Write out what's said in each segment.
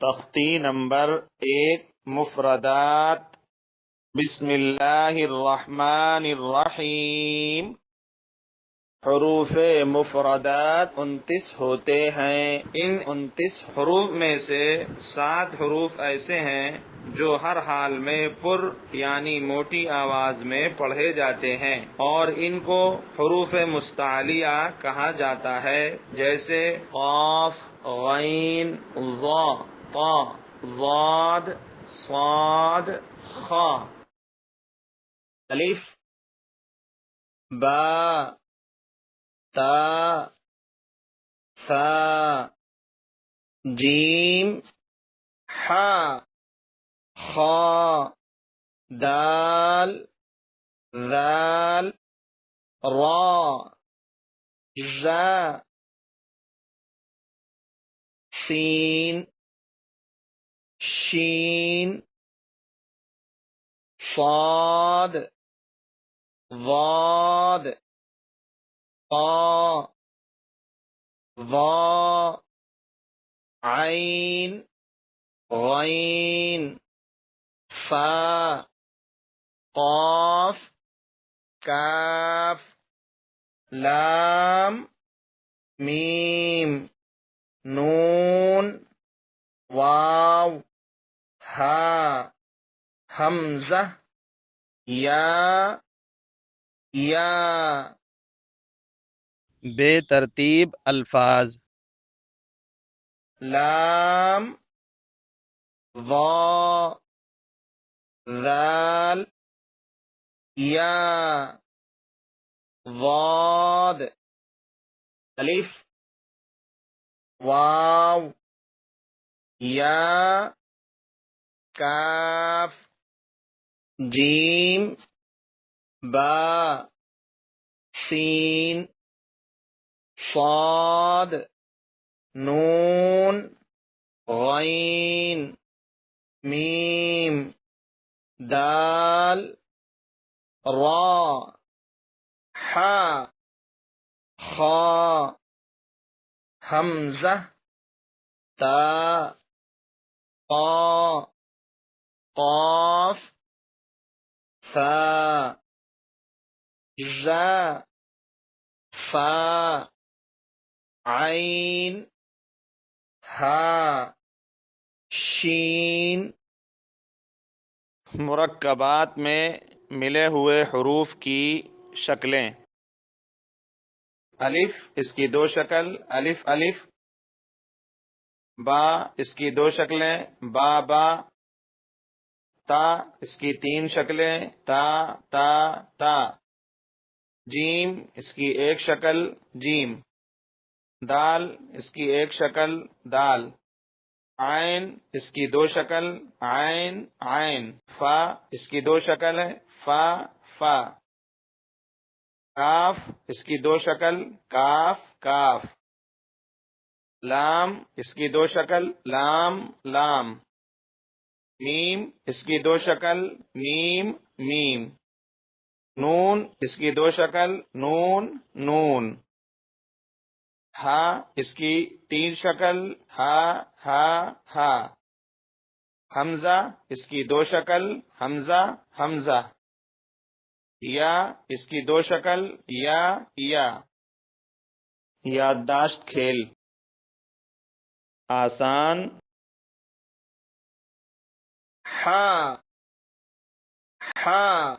تختی نمبر 1 مفردات۔ بسم اللہ الرحمن الرحیم۔ حروف مفردات 29 ہوتے ہیں۔ ان 29 حروف میں سے 7 حروف ایسے ہیں جو ہر حال میں پر یعنی موٹی آواز میں پڑھے جاتے ہیں، اور ان کو حروف مستعلیہ کہا جاتا ہے، جیسے قاف، غین، ظا، طا، ضاد، صاد، خا۔ الف، با، تا، ثا، جیم، حا، خا، دال، ذال، را، زا، سین، شین، صاد، ضاد، طا، ظا، عین، غین، فا، قاف، کاف، لام، میم، نون، واو، ہا، حمزہ، یا۔ بے ترتیب الفاظ: لام، ظا، ذال، یا، ضاد، الف، واو، یا، کاف، جیم، با، سین، صاد، نون، غین، میم، دال، را، حا، خا، حمزہ، تا، قا، قاف، ثا، زا، فا، عین، ہا، شین۔ مرکبات میں ملے ہوئے حروف کی شکلیں: الف، اس کی 2 شکل الف الف۔ با، اس کی 2 شکلیں با با۔ تا، اس کی 3 شکلیں تا تا تا۔ جیم، اس کی 1 شکل جیم۔ دال، اس کی 1 شکل دال۔ عین، اس کی 2 شکل عین عین۔ فا، اس کی 2 شکل ہے فا فا۔ کاف، اس کی 2 شکل کاف کاف۔ لام، اس کی 2 شکل لام لام۔ میم، اس کی 2 شکل میم میم۔ نون، اس کی 2 شکل نون نون۔ ہا، اس کی 3 شکل ہا ہا ہا۔ حمزہ، اس کی 2 شکل حمزہ حمزہ۔ یا، اس کی 2 شکل یا یا۔ یادداشت کھیل: آسان، ہا، ہا،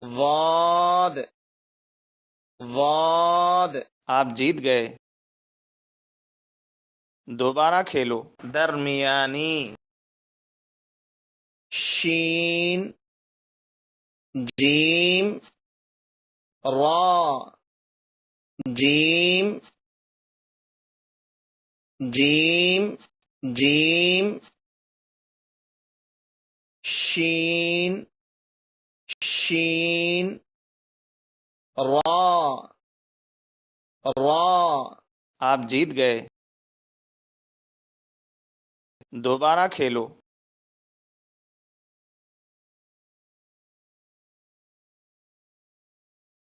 ضاد، ضاد۔ آپ جیت گئے۔ دوبارہ کھیلو۔ درمیانی، شین، جیم، را، جیم، جیم، جیم، شین، شین، را، را۔ آپ جیت گئے۔ دوبارہ کھیلو۔